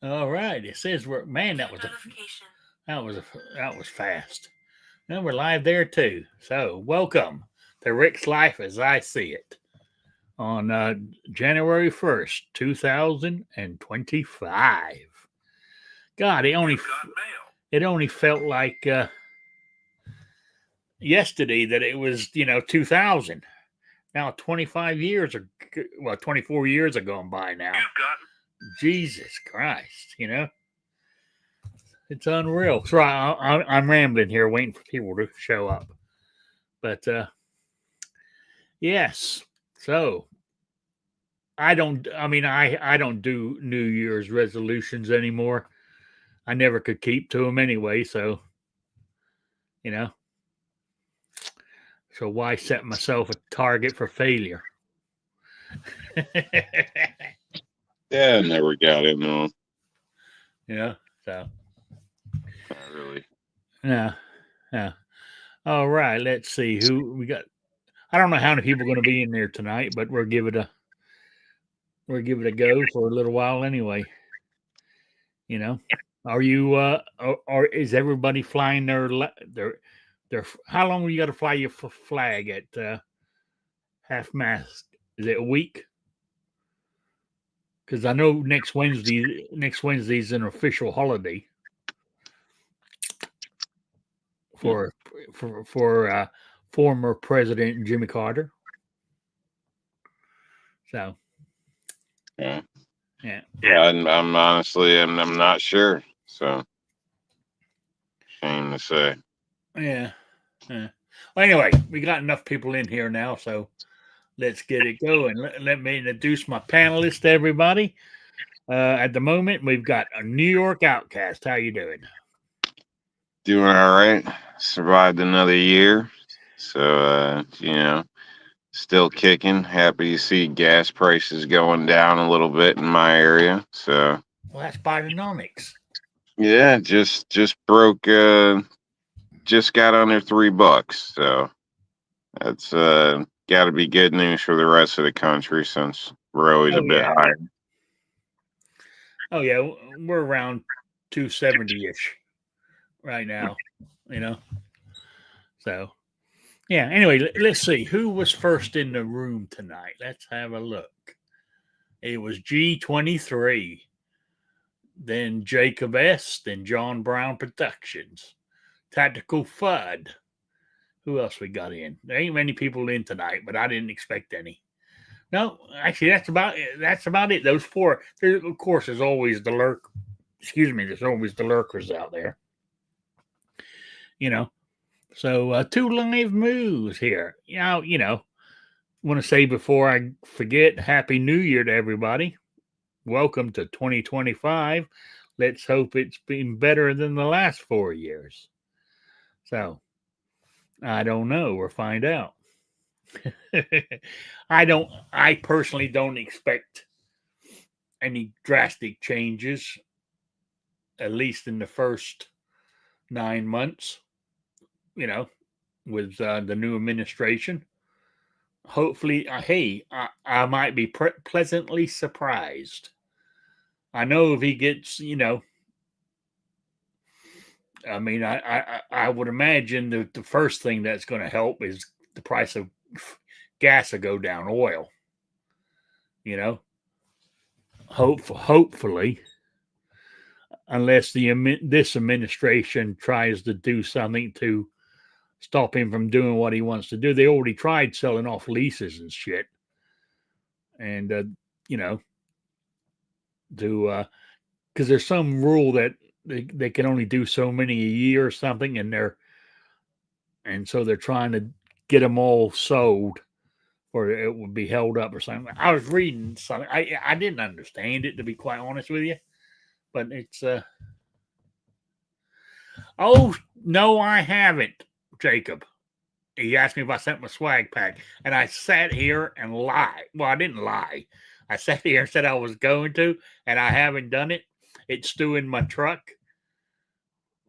All right. It says we're man. That was a, that was fast. And we're live there too. So welcome to Rick's Life as I See It on January 1st, 2025. God, it only felt like yesterday that it was 2000. Now 25 years or 24 years have gone by now. Jesus Christ, it's unreal. So I'm rambling here, waiting for people to show up. But yes, so I don't. I mean, I don't do New Year's resolutions anymore. I never could keep to them anyway. So you know, so why set myself a target for failure? Yeah, I never got it. No, you know. So not really. yeah, yeah. All right. Let's see who we got. I don't know how many people are going to be in there tonight, but we'll give it a go for a little while anyway. You know, are you or is everybody flying their how long you got to fly your flag at half mast? Is it a week? Because I know next Wednesday's an official holiday Hmm. for for former President Jimmy Carter. So Yeah, yeah, I'm honestly, I'm not sure. So, shame to say. yeah, yeah. Well, anyway, we got enough people in here now, so let's get it going. Let me introduce my panelists to everybody. At the moment, we've got a New York Outcast. How you doing? Doing all right. Survived another year. So, still kicking. Happy to see gas prices going down a little bit in my area. So, Well, that's Bidenomics. yeah, just broke. Just got under $3. So that's got to be good news for the rest of the country since we're always Oh a bit yeah, higher. oh yeah. We're around 270 ish right now. You know, so yeah. Anyway, let's see who was first in the room tonight. Let's have a look. It was G23, then Jacob S, then John Brown Productions, Tactical Fud. Who else we got in? There ain't many people in tonight, but I didn't expect any. No, actually, that's about it. Those four. There, of course, there's always the lurk. Excuse me. There's always the lurkers out there. You know. So two live moves here. Want to say before I forget, Happy New Year to everybody. Welcome to 2025. Let's hope it's been better than the last 4 years. So I don't know. We'll find out. I don't. I personally don't expect any drastic changes, at least in the first 9 months. You know, with the new administration. Hopefully, hey, I might be pleasantly surprised. I know if he gets, I mean, I would imagine the first thing that's going to help is the price of gas will go down, oil. You know, hopefully, unless this administration tries to do something to stop him from doing what he wants to do. They already tried selling off leases and shit, and you know, to because there's some rule that they can only do so many a year or something, and so they're trying to get them all sold or it would be held up or something. I was reading something. I didn't understand it, to be quite honest with you, but it's oh no, I haven't, Jacob. He asked me if I sent my swag pack, and I sat here and lied. Well, I didn't lie. I sat here and said I was going to, and I haven't done it. It's still in my truck,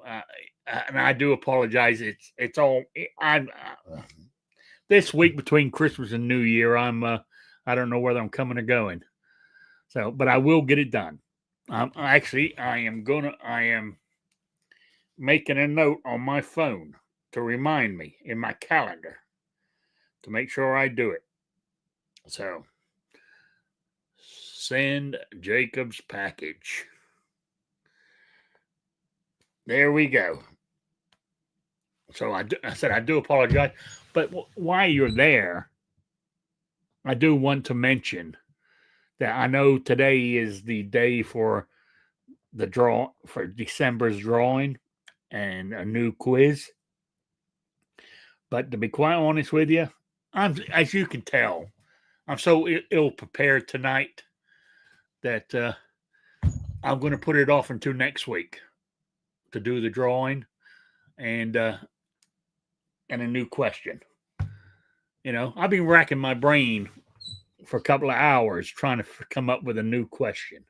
uh, and I do apologize. It's all I'm this week between Christmas and New Year. I don't know whether I'm coming or going. So, but I will get it done. I am making a note on my phone to remind me in my calendar to make sure I do it. So send Jacob's package. There we go. So I said I do apologize, but while you're there, I do want to mention that I know today is the day for the draw for December's drawing and a new quiz. But to be quite honest with you, as you can tell, I'm so ill prepared tonight that I'm going to put it off until next week to do the drawing and a new question. I've been racking my brain for a couple of hours trying to come up with a new question.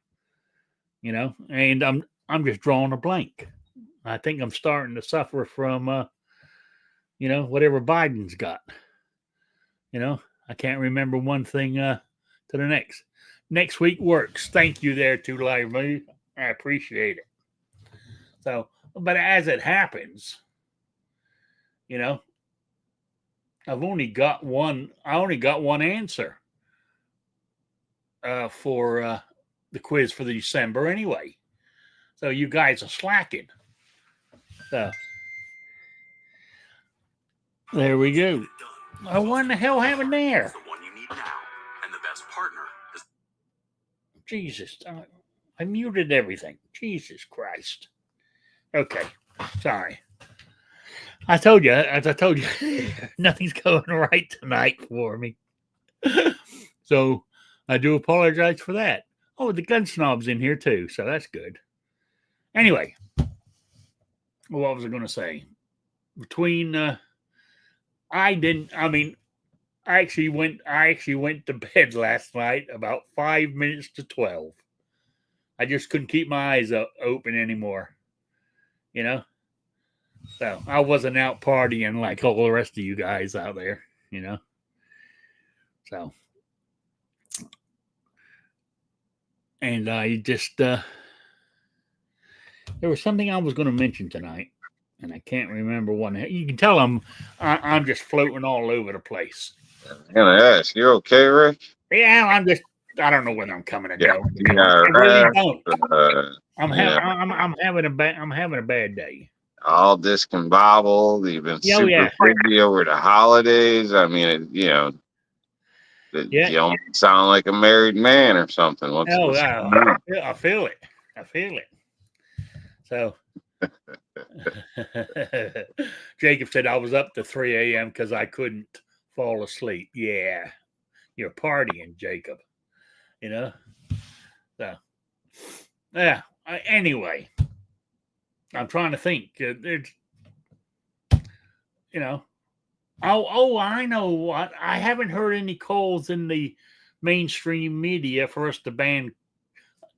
And I'm just drawing a blank. I think I'm starting to suffer from whatever Biden's got. I can't remember one thing to the next. Next week works. Thank you there, Two Live Movie. I appreciate it. So, but as it happens, I only got one answer for the quiz for the December anyway. So you guys are slacking. So there we go. Oh, what in the hell happened there? The one you need now, and the best partner is. Jesus, I muted everything. Jesus Christ. Okay, sorry. As I told you, nothing's going right tonight for me. So I do apologize for that. Oh, the gun snob's in here too, so that's good. Anyway, what was I going to say? I actually went to bed last night about 5 minutes to 12. I just couldn't keep my eyes open anymore. So I wasn't out partying like all the rest of you guys out there, So, and I just, there was something I was going to mention tonight, and I can't remember what. You can tell I'm just floating all over the place. I'm gonna ask, you okay, Rick? Yeah, I don't know when I'm coming to go. Yeah, I really don't. I'm yeah. having a bad day. All discombobbled. You've been super busy over the holidays. I mean, you almost sound like a married man or something. I feel it. So Jacob said I was up to 3 a.m. because I couldn't fall asleep. Yeah, you're partying, Jacob. So yeah. Anyway, I'm trying to think. I know what. I haven't heard any calls in the mainstream media for us to ban.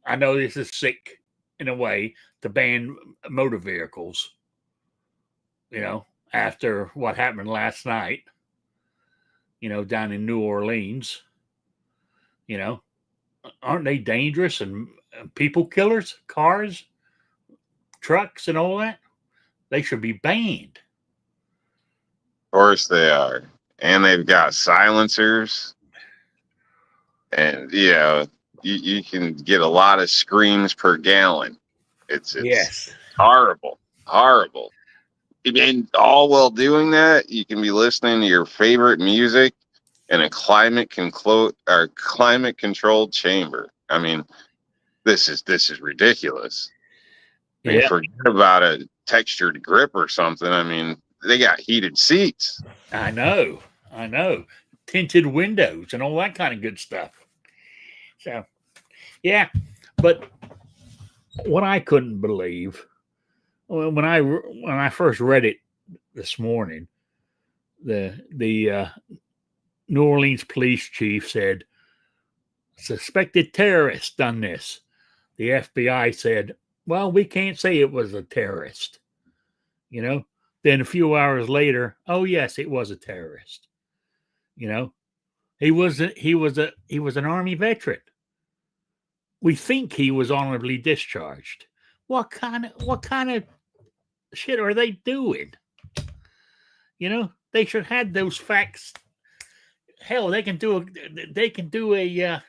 I know this is sick in a way to ban motor vehicles. After what happened last night, down in New Orleans, aren't they dangerous and people killers? Cars, trucks, and all that? They should be banned. Of course they are. And they've got silencers. And, you can get a lot of screams per gallon. It's horrible. Horrible. And all while doing that, you can be listening to your favorite music in a climate controlled chamber. I mean, this is ridiculous. I mean, forget about a textured grip or something. I mean, they got heated seats. I know. Tinted windows and all that kind of good stuff. So, yeah. But what I couldn't believe when I first read it this morning, the New Orleans police chief said, suspected terrorist done this. The FBI said, well, we can't say it was a terrorist. Then a few hours later, oh yes, it was a terrorist. He was an Army veteran. we think he was honorably discharged. What kind of shit are they doing? You know, they should have those facts. Hell, they can do a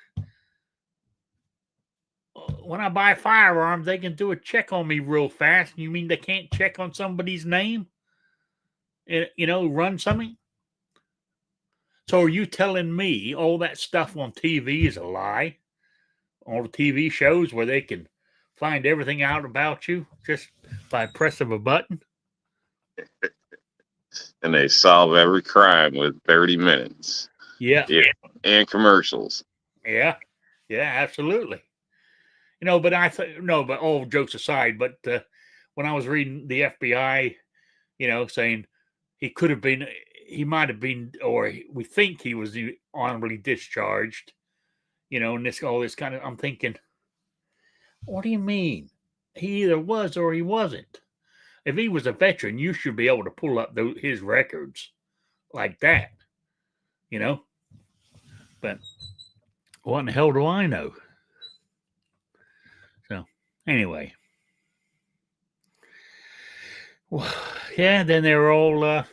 when I buy firearms, they can do a check on me real fast. You mean they can't check on somebody's name? You know, run something? So are you telling me all that stuff on TV is a lie? All the TV shows where they can find everything out about you just by press of a button? And they solve every crime with 30 minutes. Yeah. And commercials. Yeah. Yeah, absolutely. You know, but but all jokes aside, but when I was reading the FBI, you know, saying he might have been, or we think he was honorably discharged, you know, and all this kind of, I'm thinking, what do you mean? He either was or he wasn't. If he was a veteran, you should be able to pull up his records like that, you know? But what in the hell do I know? So, anyway. Well, yeah, then they were all, what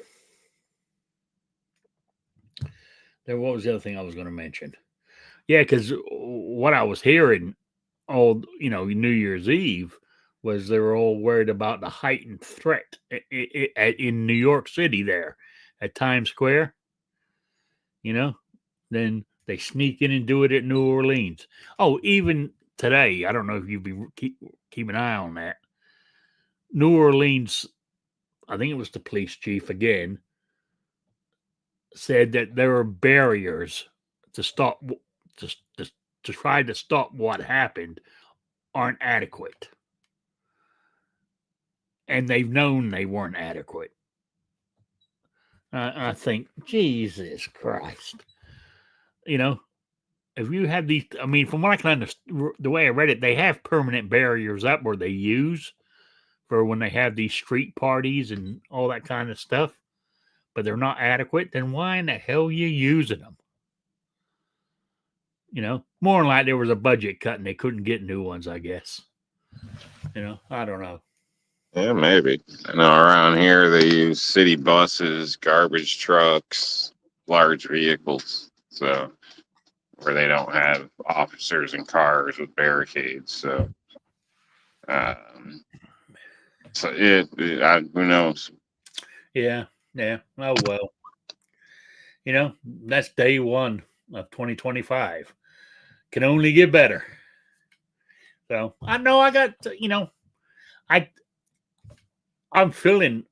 was the other thing I was going to mention? Yeah, because what I was hearing New Year's Eve was they were all worried about the heightened threat in New York City there at Times Square. You know, then they sneak in and do it at New Orleans. Oh, even today, I don't know if you keep an eye on that. New Orleans, I think it was the police chief again, said that there are barriers to stop to try to stop what happened aren't adequate. And they've known they weren't adequate. I think, Jesus Christ. You know, if you have these, I mean, from what I can understand, the way I read it, they have permanent barriers up where they use for when they have these street parties and all that kind of stuff, but they're not adequate, then why in the hell are you using them? You know, more than like there was a budget cut and they couldn't get new ones, I guess. You know, I don't know. Yeah, maybe. I know around here they use city buses, garbage trucks, large vehicles. So where they don't have officers in cars with barricades. So, who knows? Yeah. Oh well. You know, that's day one of 2025. Can only get better. So I know I got, I'm feeling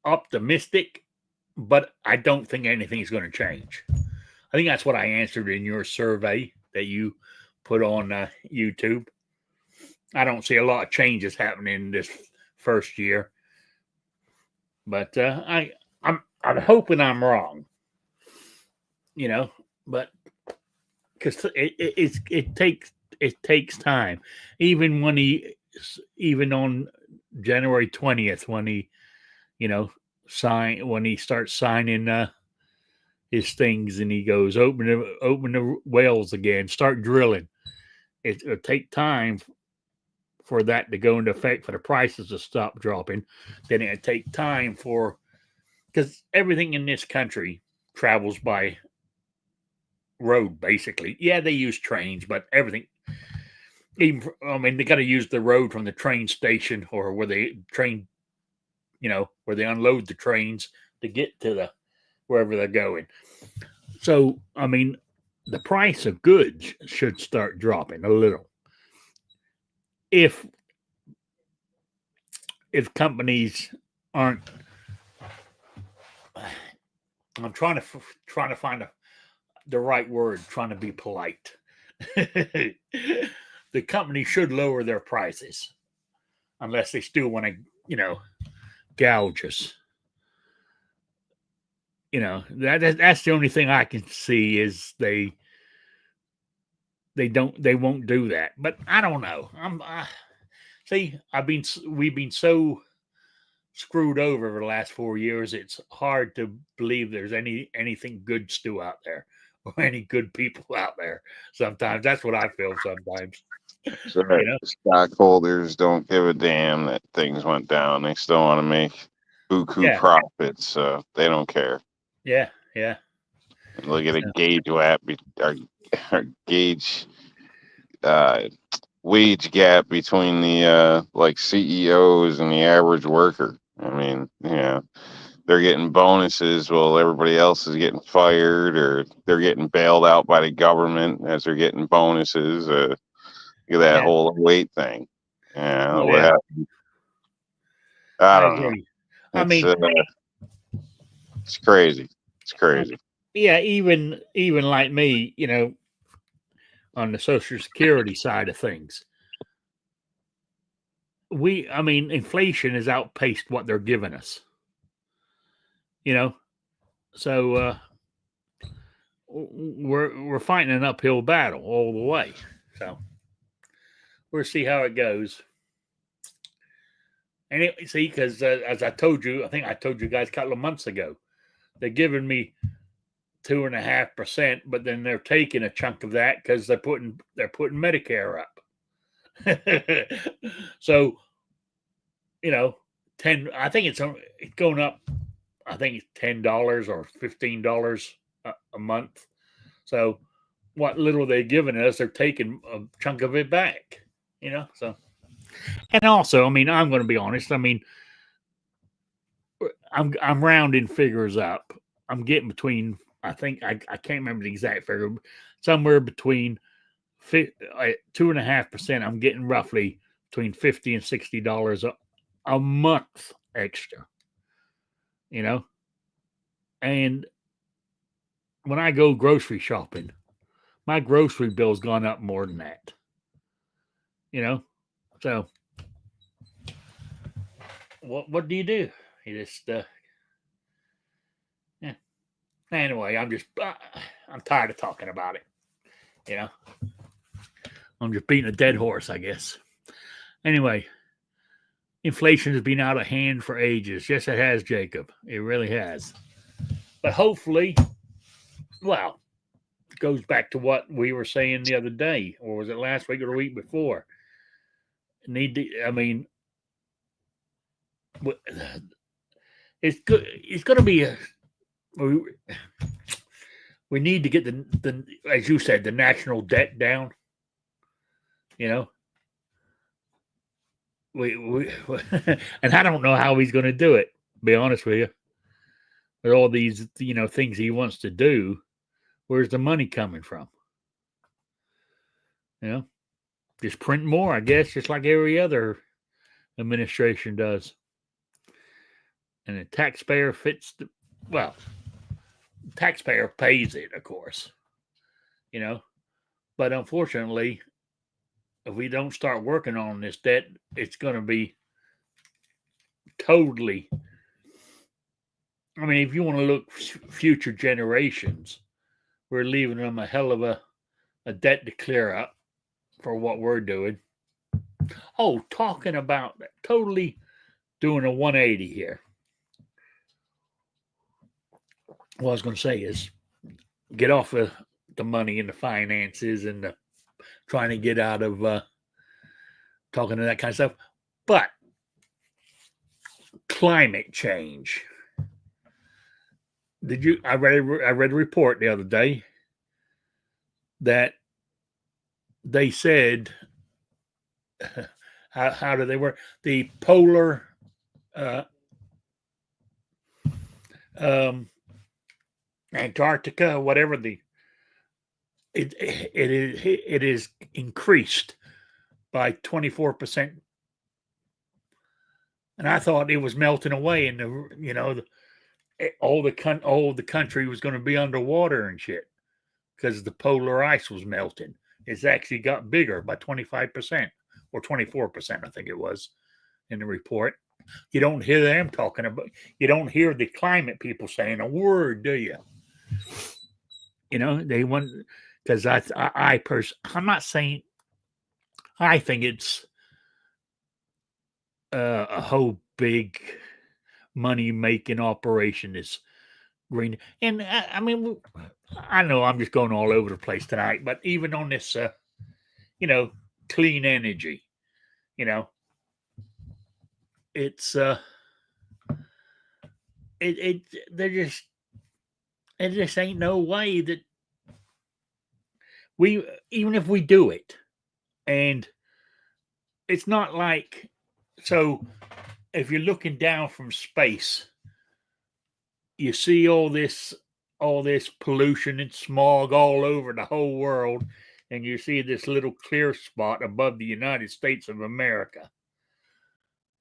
optimistic, but I don't think anything's going to change. I think that's what I answered in your survey that you put on YouTube. I don't see a lot of changes happening this first year, but I'm hoping I'm wrong. You know, but because it takes time. Even on January 20th, when he, when he starts signing his things and he goes open the wells again, start drilling. It'll take time for that to go into effect, for the prices to stop dropping. Then it'll take time because everything in this country travels by road, basically. Yeah, they use trains, but everything. They got to use the road from the train station or where they where they unload the trains to get to wherever they're going. So, the price of goods should start dropping a little. If companies aren't, I'm trying to find the right word, trying to be polite. The company should lower their prices unless they still want to, gouge us. That's the only thing I can see is they won't do that. But I don't know. We've been so screwed over the last 4 years. It's hard to believe there's anything good still out there. or any good people out there. Sometimes that's what I feel sometimes. So You know? stockholders don't give a damn that things went down. They still want to make buku Yeah. profits, so they don't care. Yeah. Yeah. Look at a So, gauge our gauge wage gap between the like CEOs and the average worker. I mean, they're getting bonuses while everybody else is getting fired, or they're getting bailed out by the government as they're getting bonuses. Look at that yeah. whole weight thing. Yeah, Oh, what yeah. happened? I I don't know. agree. I It's mean, it's crazy. It's crazy. yeah, even like me, on the Social Security side of things, I mean, inflation has outpaced what they're giving us. So we're fighting an uphill battle all the way. So we'll see how it goes. Anyway, see, because as I told you, I think I told you guys a couple of months ago, they're giving me 2.5%, but then they're taking a chunk of that because they're putting Medicare up. So, 10. I think it's going up. I think it's $10 or $15 a month. So, what little they're giving us, they're taking a chunk of it back. So, and also, I mean, I'm going to be honest. I mean, I'm rounding figures up. I'm getting between. I think I can't remember the exact figure. Somewhere between 2.5%. I'm getting roughly between $50 and $60 a month extra. And when I go grocery shopping, my grocery bill's gone up more than that. So what do? You just yeah. Anyway, I'm tired of talking about it. I'm just beating a dead horse, I guess. Anyway, inflation has been out of hand for ages. Yes, it has, Jacob. It really has. But hopefully, well, it goes back to what we were saying the other day, or was it last week or the week before? I mean, it's good. It's going to be we need to get the as you said, the national debt down. We and I don't know how he's going to do it. To be honest with you, with all these things he wants to do, where's the money coming from? Just print more, I guess, just like every other administration does. And the taxpayer taxpayer pays it, of course. But unfortunately, if we don't start working on this debt, it's going to be totally. I mean, if you want to look future generations, we're leaving them a hell of a debt to clear up for what we're doing. Oh, talking about that, totally doing a 180 here. What I was going to say is get off of the money and the finances and trying to get out of talking to that kind of stuff. But climate change. I read a report the other day that they said how do they work? The polar Antarctica, whatever it is increased by 24%, and I thought it was melting away, and all the country was going to be underwater and shit because the polar ice was melting. It's actually got bigger by 25% or 24%, I think it was in the report. You don't hear them talking about. You don't hear the climate people saying a word, do you? They want because I'm not saying. I think it's a whole big money making operation. This green. And I mean, I know I'm just going all over the place tonight, but even on this, clean energy, you know, it's it they're just it just ain't no way that we, even if we do it, and it's not like, so if you're looking down from space, you see all this pollution and smog all over the whole world, and you see this little clear spot above the United States of America.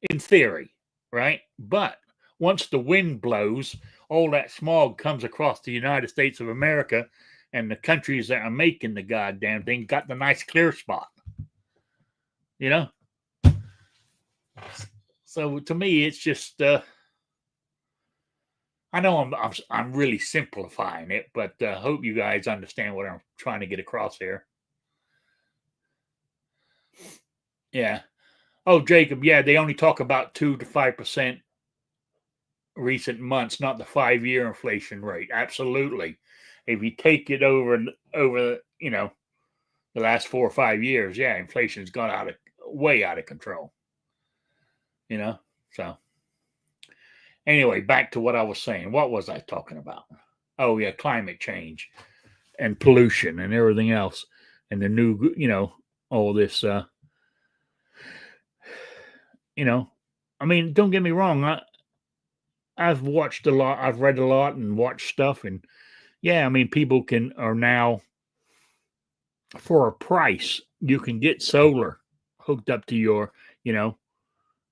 In theory, right? But once the wind blows, all that smog comes across the United States of America, and the countries that are making the goddamn thing got the nice clear spot. You know? So to me, it's just I know I'm really simplifying it, but I hope you guys understand what I'm trying to get across here. Yeah. Oh, Jacob, yeah, they only talk about 2 to 5% recent months, not the 5-year inflation rate. Absolutely. If you take it over, the last 4 or 5 years, yeah, inflation's gone way out of control. So anyway, back to what I was saying. What was I talking about? Oh, yeah, climate change and pollution and everything else, and the new, all this. I mean, don't get me wrong. I've watched a lot. I've read a lot and watched stuff, and yeah, I mean, people are now, for a price, you can get solar hooked up to your,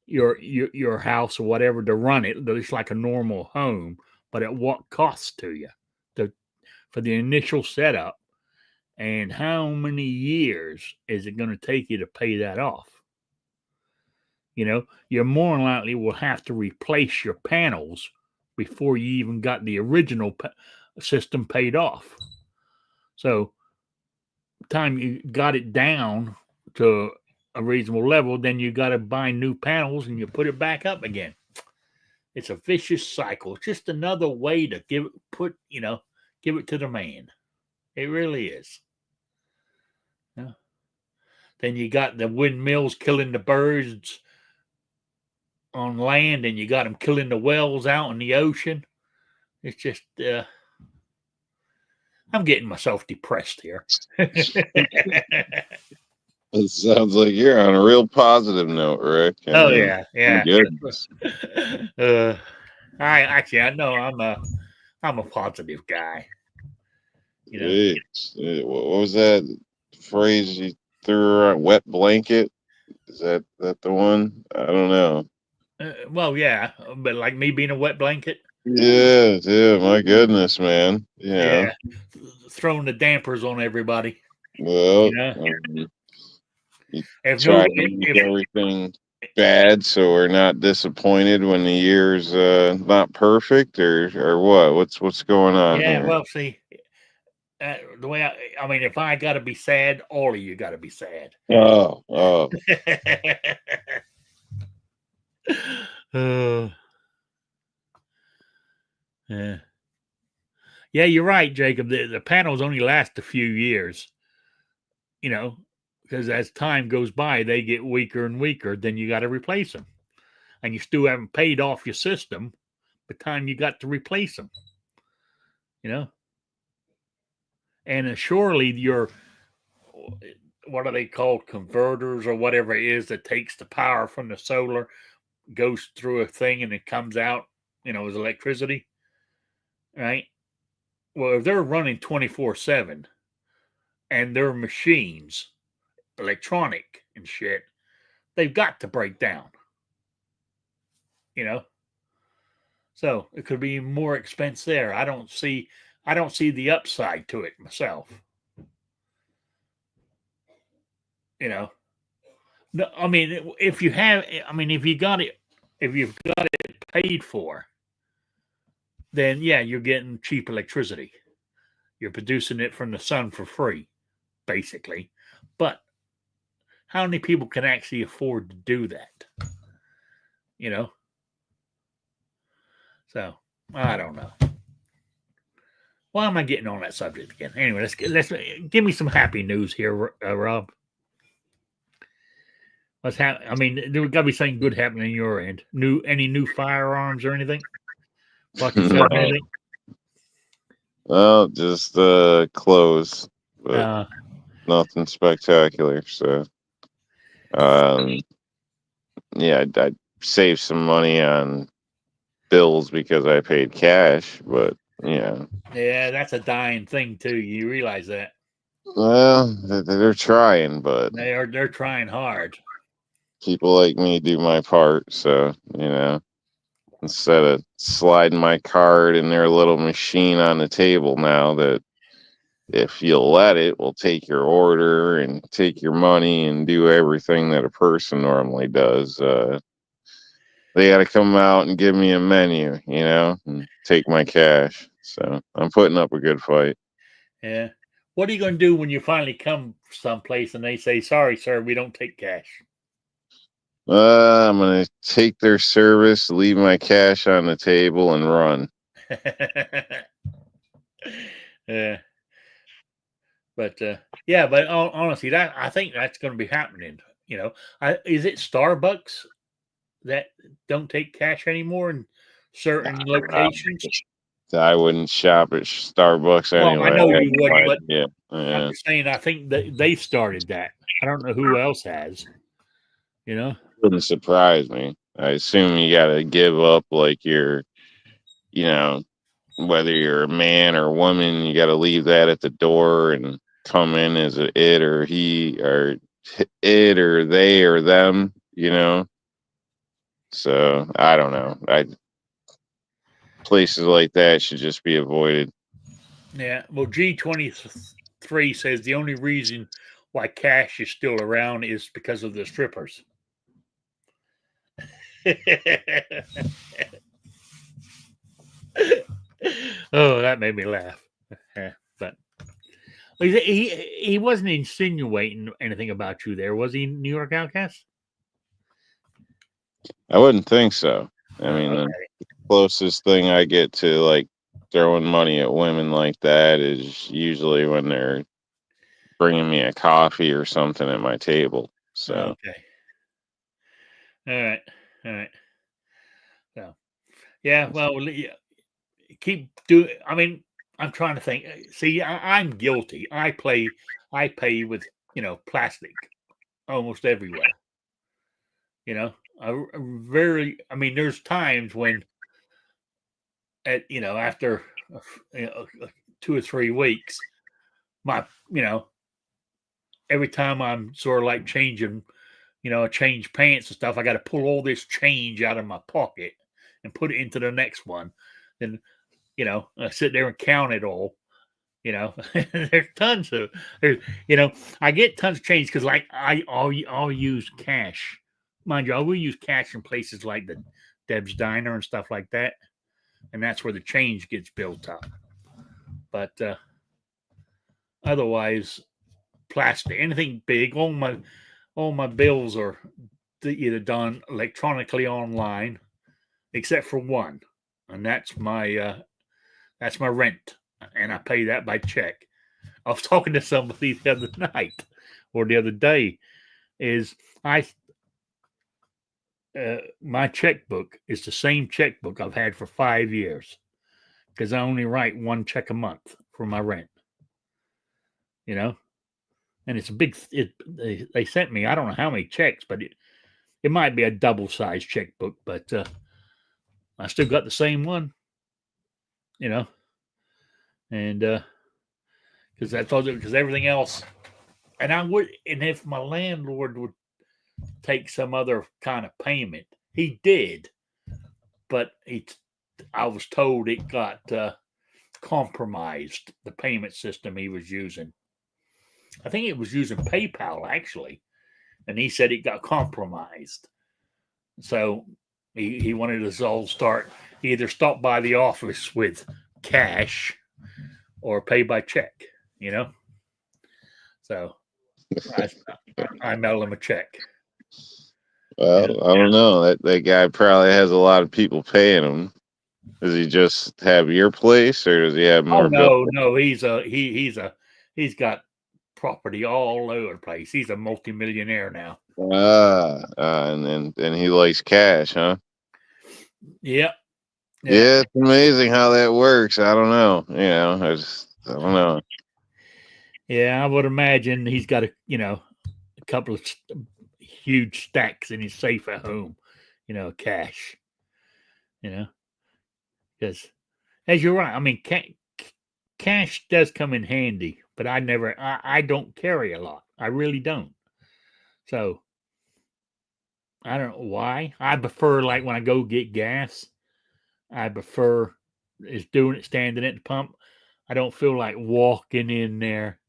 your house or whatever to run it. It's like a normal home, but at what cost to you for the initial setup, and how many years is it going to take you to pay that off? You more than likely will have to replace your panels before you even got the original system paid off. So, time you got it down to a reasonable level, then you got to buy new panels and you put it back up again. It's a vicious cycle. It's just another way to give it to the man. It really is. Yeah. Then you got the windmills killing the birds on land, and you got them killing the whales out in the ocean. It's just I'm getting myself depressed here. It sounds like you're on a real positive note, Rick. Oh yeah. Goodness. I know I'm a positive guy. Jeez. What was that phrase you threw around? Wet blanket? Is that the one? I don't know. Well, yeah, but like me being a wet blanket. Yeah. My goodness, man. Yeah. Throwing the dampers on everybody. Well, try to make everything bad so we're not disappointed when the year's not perfect, or what? What's going on here? Well, see, the way I mean, if I got to be sad, all of you got to be sad. Oh. Yeah, you're right, Jacob. The panels only last a few years, because as time goes by, they get weaker and weaker. Then you got to replace them, and you still haven't paid off your system by the time you got to replace them. And surely your, what are they called, converters or whatever it is that takes the power from the solar, goes through a thing and it comes out, as electricity, right? Well, if they're running 24/7 and their machines, electronic and shit, they've got to break down, so it could be more expense there. I don't see the upside to it myself. No, I mean, if you've got it paid for, then yeah, you're getting cheap electricity. You're producing it from the sun for free, basically. But how many people can actually afford to do that? So I don't know. Why am I getting on that subject again? Anyway, let's give me some happy news here, Rob. What's happening? I mean, there got to be something good happening on your end. Any new firearms or anything? Bought yourself No. anything? Well, just clothes, but nothing spectacular. So, yeah, I saved some money on bills because I paid cash, but yeah. Yeah, that's a dying thing too. You realize that Well, they're trying, but they're trying hard. people like me do my part. So, instead of sliding my card in their little machine on the table now, that if you'll let it, will take your order and take your money and do everything that a person normally does. They got to come out and give me a menu, and take my cash. So I'm putting up a good fight. Yeah. What are you going to do when you finally come someplace and they say, "Sorry, sir, we don't take cash"? I'm gonna take their service, leave my cash on the table, and run. Yeah. But yeah, but honestly, that I think that's going to be happening. Is it Starbucks that don't take cash anymore in certain locations? I wouldn't shop at Starbucks Well, I anyway. know you wouldn't, but Yeah, I'm just saying I think that they started that. I don't know who else has. Wouldn't surprise me. I assume you got to give up like you know, whether you're a man or woman, you got to leave that at the door and come in as a it or he or it or they or them. So I don't know. Places like that should just be avoided. Yeah. Well, G23 says the only reason why cash is still around is because of the strippers. Oh, that made me laugh. But he wasn't insinuating anything about you there, was he, New York Outcast? I wouldn't think so. I mean, Okay. the closest thing I get to like throwing money at women like that is usually when they're bringing me a coffee or something at my table. So Okay. All right. So, yeah. Well, keep doing. I mean, I'm trying to think. See, I'm guilty. I pay with plastic almost everywhere. I mean, there's times when after 2 or 3 weeks, my every time I'm sort of like changing, change pants and stuff, I got to pull all this change out of my pocket and put it into the next one. Then I sit there and count it all. There's tons of I get tons of change because like I'll use cash. Mind you, I will use cash in places like the Deb's Diner and stuff like that. And that's where the change gets built up. But otherwise, plastic, anything big, all my bills are either done electronically online, except for one, and that's my rent, and I pay that by check. I was talking to somebody the other night or the other day. My checkbook is the same checkbook I've had for 5 years because I only write one check a month for my rent. And it's a big. They sent me I don't know how many checks, but it might be a double-sized checkbook, but I still got the same one. And because I told you because everything else, and if my landlord would take some other kind of payment, he did, but I was told it got compromised, the payment system he was using. I think it was using PayPal actually, and he said it got compromised. So he wanted us all either stop by the office with cash or pay by check. So I mail him a check. well, I don't know. That guy probably has a lot of people paying him. Does he just have your place, or does he have Oh more buildings? no, he's got property all over the place. He's a multimillionaire now. And he likes cash, huh? Yep. Yeah. Yeah, it's amazing how that works. I don't know. I don't know. Yeah, I would imagine he's got a couple of huge stacks in his safe at home, cash. Because as you're right, I mean, cash does come in handy, but I don't carry a lot. I really don't. So I don't know why. I prefer, like, when I go get gas, I prefer is doing it standing at the pump. I don't feel like walking in there,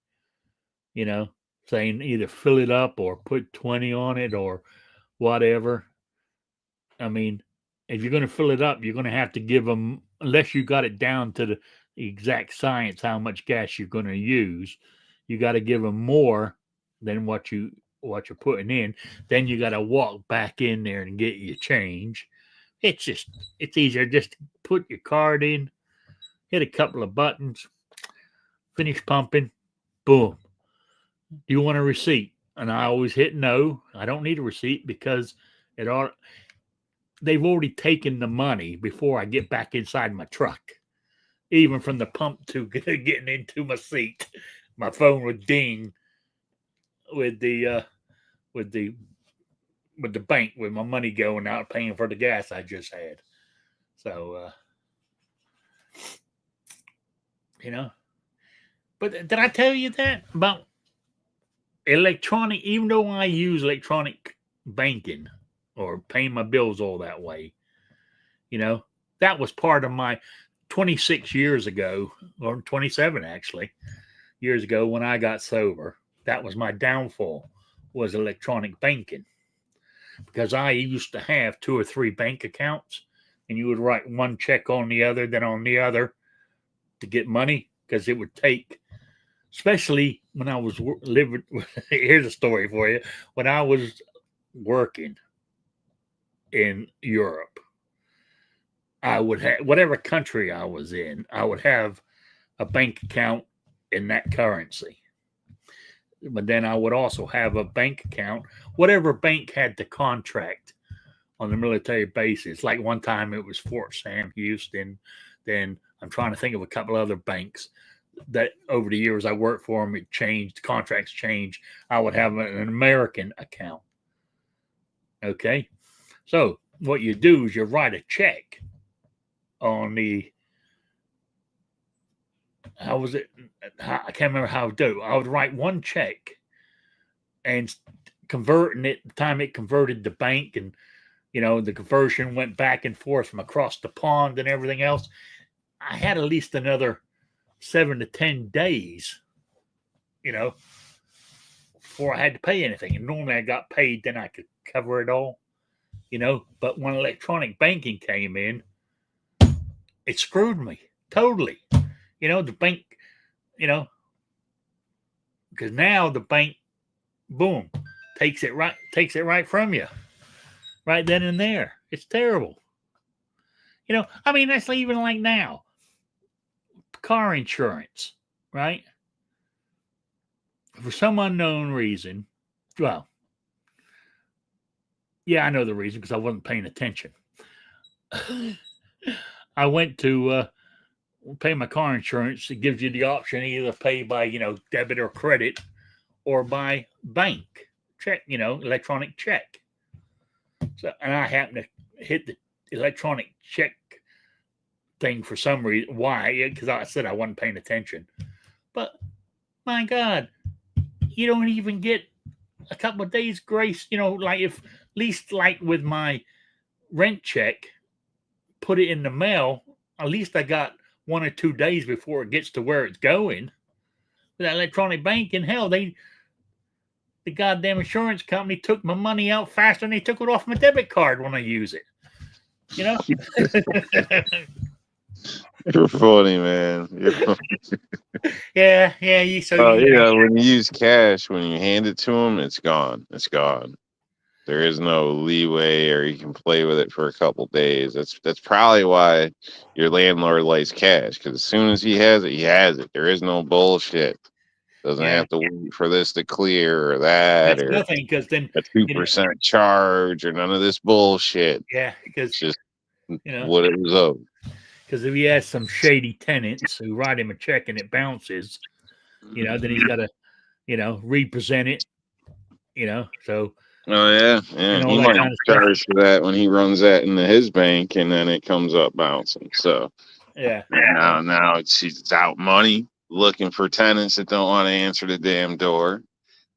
saying either fill it up or put 20 on it or whatever. I mean, if you're going to fill it up, you're going to have to give them, unless you got it down to the exact science how much gas you're going to use, you got to give them more than what you're putting in. Then you got to walk back in there and get your change. It's easier just to put your card in, hit a couple of buttons, finish pumping, boom. Do you want a receipt? And I always hit no. I don't need a receipt because they've already taken the money before I get back inside my truck. Even from the pump to getting into my seat, my phone would ding with the bank with my money going out paying for the gas I just had. So but did I tell you that about electronic? Even though I use electronic banking or paying my bills all that way, that was part of my 26 years ago, or 27 actually years ago, when I got sober. That was my downfall, was electronic banking, because I used to have 2 or 3 bank accounts, and you would write one check on the other, then on the other to get money, because it would take, especially when I was living. Here's a story for you. When I was working in Europe, I would have, whatever country I was in, I would have a bank account in that currency. But then I would also have a bank account, whatever bank had the contract on the military bases. Like one time it was Fort Sam Houston. Then I'm trying to think of a couple other banks that over the years I worked for them, it changed, contracts changed. I would have an American account. Okay. So what you do is you write a check on the, how was it? I can't remember how to do. I would write one check and converting it, the time it converted the bank, and the conversion went back and forth from across the pond and everything else. I had at least another 7 to 10 days, before I had to pay anything. And normally I got paid, then I could cover it all, But when electronic banking came in, it screwed me totally. The bank, because now the bank, boom, takes it right from you, right then and there. It's terrible. I mean, that's even like now, car insurance, right? For some unknown reason, well, yeah, I know the reason, because I wasn't paying attention. I went to pay my car insurance. It gives you the option either pay by, debit or credit, or by bank check, electronic check. So, and I happened to hit the electronic check thing for some reason. Why? Because I said I wasn't paying attention. But my God, you don't even get a couple of days grace, like, if, at least like with my rent check, put it in the mail, at least I got 1 or 2 days before it gets to where it's going. With that electronic banking, hell, the goddamn insurance company took my money out faster than they took it off my debit card when I use it. You're funny, man. Yeah. When you use cash, when you hand it to them, it's gone. It's gone. There is no leeway, or you can play with it for a couple days. That's probably why your landlord likes cash, because as soon as he has it, he has it. There is no bullshit. Doesn't Yeah. have to wait for this to clear or that, That's or nothing because then a 2% charge, or none of this bullshit. yeah, because It's just you know, what it was owed. because if he has some shady tenants who write him a check and it bounces, then he's got to represent it. So Oh yeah, and all he that might kind of stuff. charge for that when he runs that into his bank, and then it comes up bouncing. So Yeah. now it's out money, looking for tenants that don't want to answer the damn door,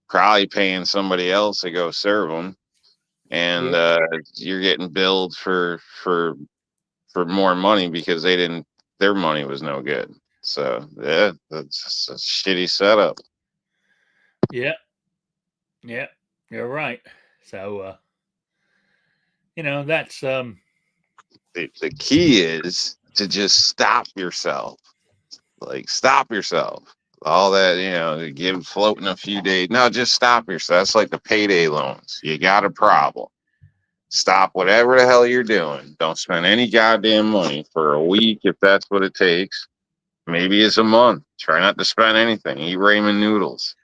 probably paying somebody else to go serve them, and you're getting billed for more money because their money was no good. So yeah, that's a shitty setup. Yeah. Yeah. You're right. So that's The key is to just stop yourself. Like, stop yourself. All that, give floating a few days. No, just stop yourself. That's like the payday loans. You got a problem. Stop whatever the hell you're doing. Don't spend any goddamn money for a week if that's what it takes. Maybe it's a month. Try not to spend anything. Eat ramen noodles.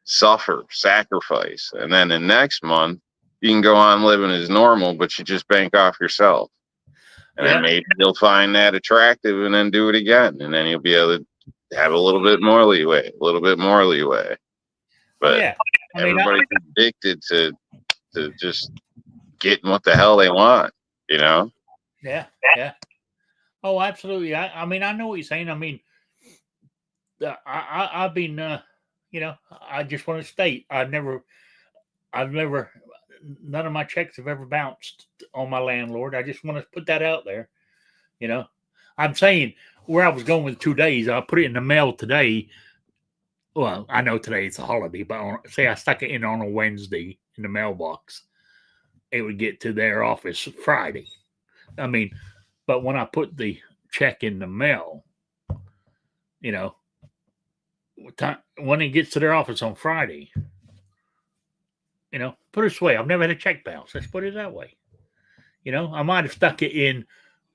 Suffer, sacrifice. And then the next month, you can go on living as normal, but you just bank off yourself. And then maybe you'll find that attractive and then do it again. And then you'll be able to have a little bit more leeway. But everybody's addicted to just getting what the hell they want, Yeah. Oh, absolutely. I mean, I know what you're saying. I mean, I've been, I just want to state, I've never, none of my checks have ever bounced on my landlord. I just want to put that out there. I'm saying where I was going with 2 days, I put it in the mail today. Well, I know today it's a holiday, but say I stuck it in on a Wednesday in the mailbox, it would get to their office Friday. I mean, but when I put the check in the mail, when it gets to their office on Friday, put it this way, I've never had a check bounce. Let's put it that way. I might have stuck it in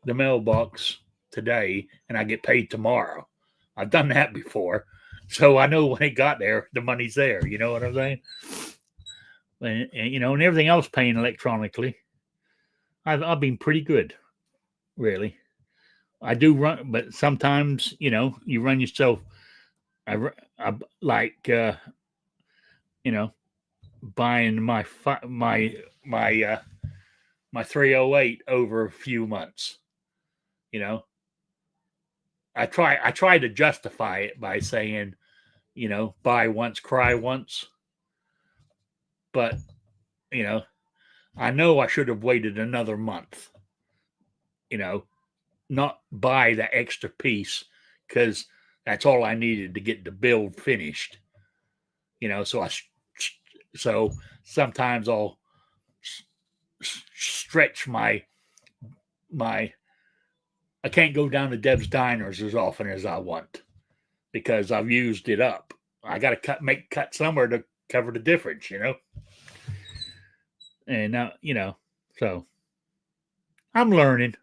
the mailbox today and I get paid tomorrow. I've done that before. So I know when it got there, the money's there. You know what I'm saying? And everything else paying electronically, I've been pretty good, really. I do run, but sometimes, you run yourself. I like, buying my 308 over a few months. I try to justify it by saying, buy once, cry once. But, I know I should have waited another month, not buy the extra piece because that's all I needed to get the build finished. So sometimes I'll stretch my I can't go down to Deb's Diners as often as I want because I've used it up. I got to make cut somewhere to cover the difference, And now, so I'm learning.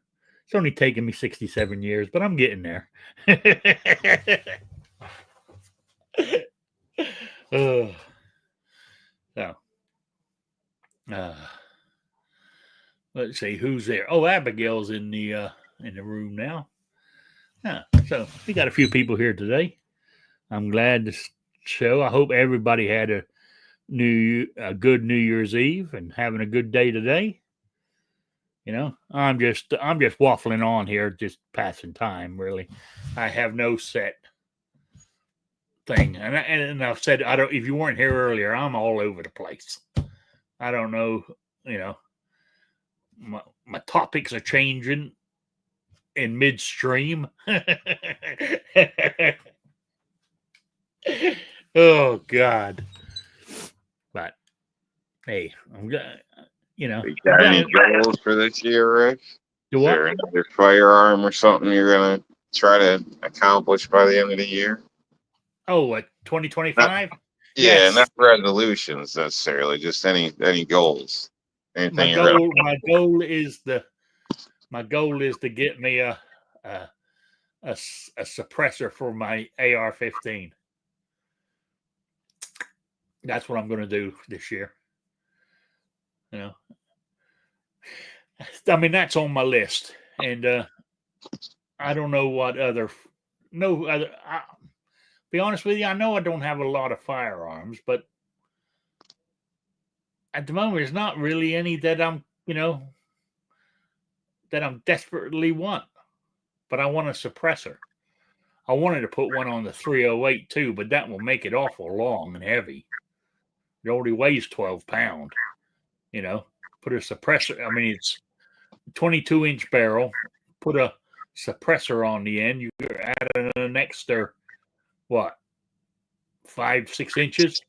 It's only taken me 67 years, but I'm getting there. Let's see who's there. Oh, Abigail's in the room now. Yeah, so we got a few people here today. I'm glad to show. I hope everybody had a good New Year's Eve and having a good day today. I'm just waffling on here, just passing time. Really, I have no set thing, and I've said I don't. If you weren't here earlier, I'm all over the place. I don't know. My topics are changing in midstream. Oh God! But hey, I'm good. You got any goals for this year, Rick? Do Is what? there another firearm or something you're gonna try to accomplish by the end of the year? Oh, what 2025? Yeah, not resolutions necessarily, just any goals. Anything you're gonna my goal is to get me a suppressor for my AR-15. That's what I'm going to do this year. You know, I mean, that's on my list, and I don't know what other. No other. Be honest with you, I know I don't have a lot of firearms, but at the moment, there's not really any that I'm, that I'm desperately want. But I want a suppressor. I wanted to put one on the 308 too, but that will make it awful long and heavy. It already weighs 12 pounds. Put a suppressor. I mean, it's 22-inch barrel. Put a suppressor on the end. You add an extra, 5-6 inches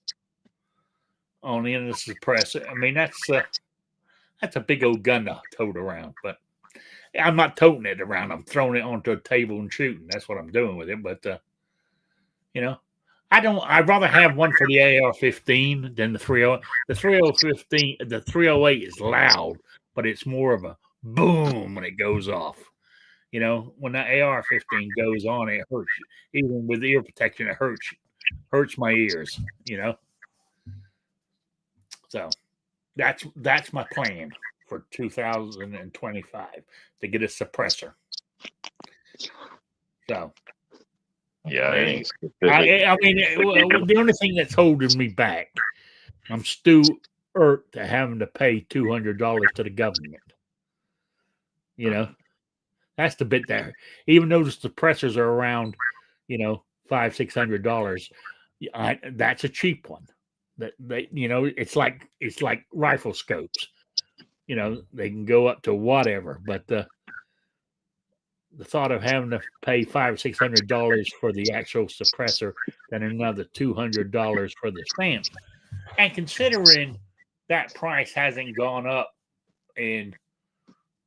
on the end of the suppressor. I mean, that's a big old gun to tote around. But I'm not toting it around. I'm throwing it onto a table and shooting. That's what I'm doing with it. But I'd rather have one for the AR-15 than the 30. The 308 is loud, but it's more of a boom when it goes off. When that AR-15 goes on, it hurts. Even with ear protection, it hurts my ears. So that's my plan for 2025 to get a suppressor. So. Yeah, I mean, the only thing that's holding me back, I'm still irked to having to pay $200 to the government. That's the bit there. Even though the suppressors are around, $500-600, that's a cheap one. That it's like rifle scopes. They can go up to whatever, but the thought of having to pay $500-600 for the actual suppressor, then another $200 for the stamp, and considering that price hasn't gone up in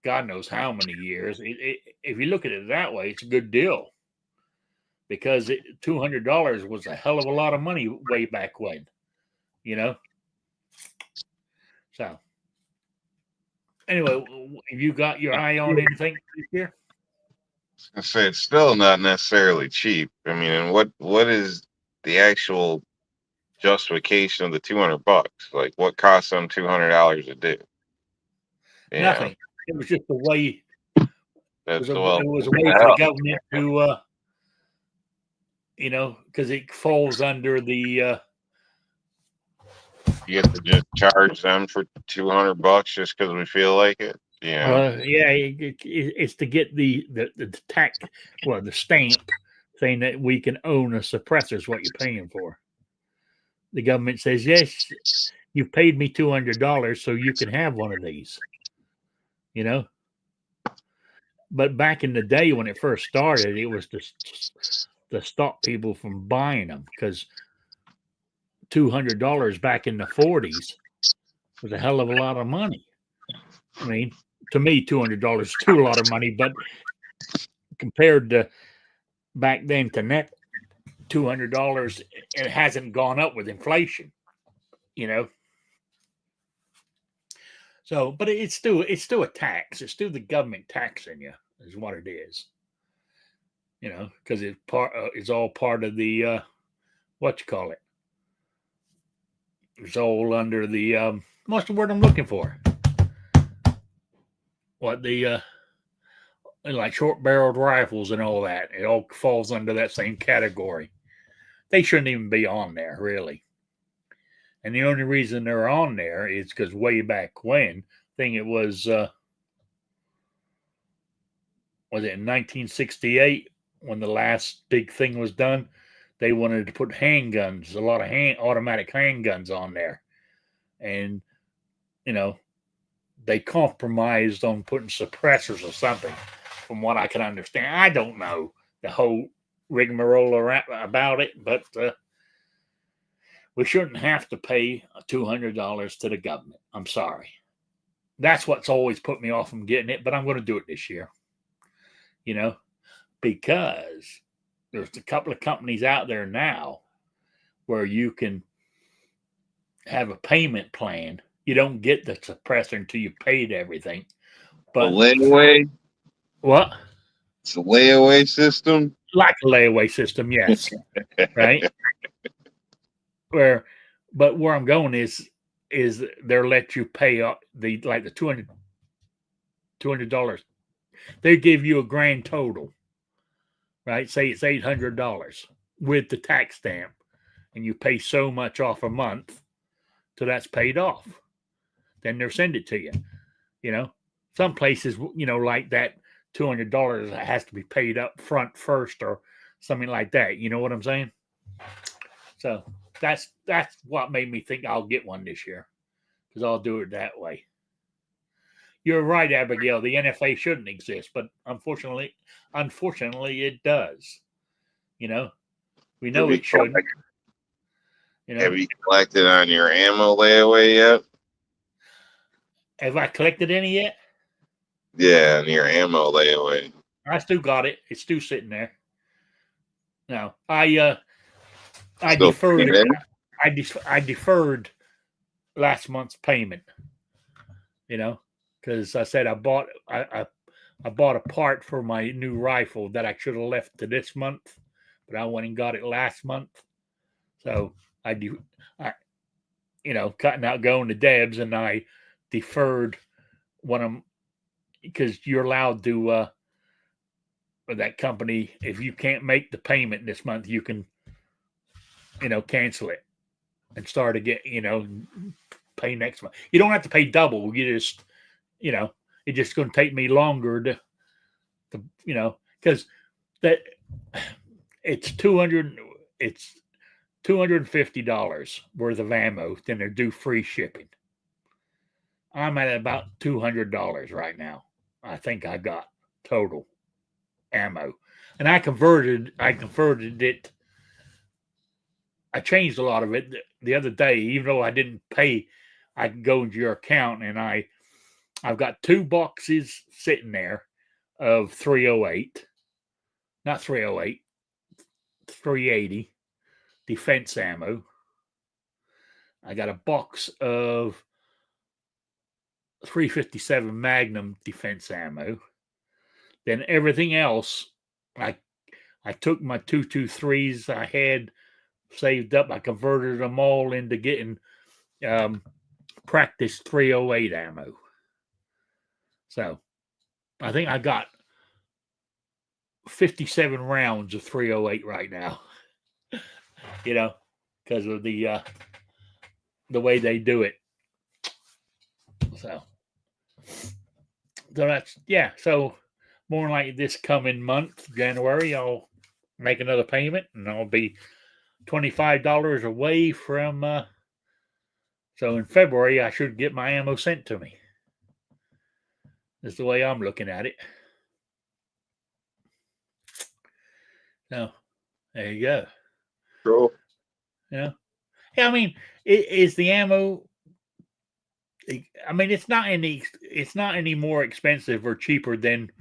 God knows how many years, if you look at it that way, it's a good deal because $200 was a hell of a lot of money way back when, So, anyway, have you got your eye on anything this year? I say it's still not necessarily cheap. I mean, and what is the actual justification of the $200? Like, what costs them $200 to do? Nothing. It was just a way. That's it was a way for the government to, because it falls under the. You get to just charge them for $200 just because we feel like it. It's to get the tax, the stamp saying that we can own a suppressor is what you're paying for. The government says, yes, you paid me $200, so you can have one of these. But back in the day when it first started, it was to stop people from buying them because $200 back in the 40s was a hell of a lot of money. I mean, to me, $200 is still a lot of money, but compared to back then to net, $200, it hasn't gone up with inflation, So, but it's still a tax. It's still the government taxing you, is what it is. Because it's all part of the what you call it. It's all under the what's the word I'm looking for? What the like short-barreled rifles and all that. It all falls under that same category. They shouldn't even be on there, really. And the only reason they're on there is because way back when, I think it was it in 1968 when the last big thing was done? They wanted to put handguns, a lot of automatic handguns on there. And, they compromised on putting suppressors or something, from what I can understand. I don't know the whole rigmarole about it, but we shouldn't have to pay $200 to the government. I'm sorry. That's what's always put me off from getting it, but I'm going to do it this year. Because there's a couple of companies out there now where you can have a payment plan you don't get the suppressor until you paid everything. The But layaway. what? It's a layaway system. Like a layaway system, yes. Right? But where I'm going is they'll let you pay the $200. They give you a grand total, right? Say it's $800 with the tax stamp, and you pay so much off a month till that's paid off. Then they'll send it to you. You know, some places, like that $200 has to be paid up front first or something like that. You know what I'm saying? So that's what made me think I'll get one this year, because I'll do it that way. You're right, Abigail. The NFA shouldn't exist, but unfortunately, it does. We know it shouldn't. Have you collected on your ammo layaway yet? Have I collected any yet? Yeah, on your ammo layaway. I still got it. It's still sitting there. No, I deferred it. I deferred last month's payment. Because I said I bought a part for my new rifle that I should have left to this month, but I went and got it last month. So cutting out going to Deb's, and I deferred one of them, because you're allowed to that company, if you can't make the payment this month, you can cancel it and start again, pay next month. You don't have to pay double. You just it's just going to take me longer to because that it's $250 worth of ammo, then they're due free shipping. I'm at about $200 right now. I think I got total ammo, and I converted it. I changed a lot of it the other day, even though I didn't pay. I can go into your account, and I've got 2 boxes sitting there of 308, not 308, 380 defense ammo. I got a box of 357 Magnum defense ammo. Then everything else, I took my 223s I had saved up. I converted them all into getting practice 308 ammo. So I think I got 57 rounds of 308 right now. Because of the way they do it. So that's So more like this coming month, January, I'll make another payment, and I'll be $25 away from. So in February, I should get my ammo sent to me. That's the way I'm looking at it. So there you go. Cool. Yeah, I mean, is the ammo? I mean, it's not any more expensive or cheaper than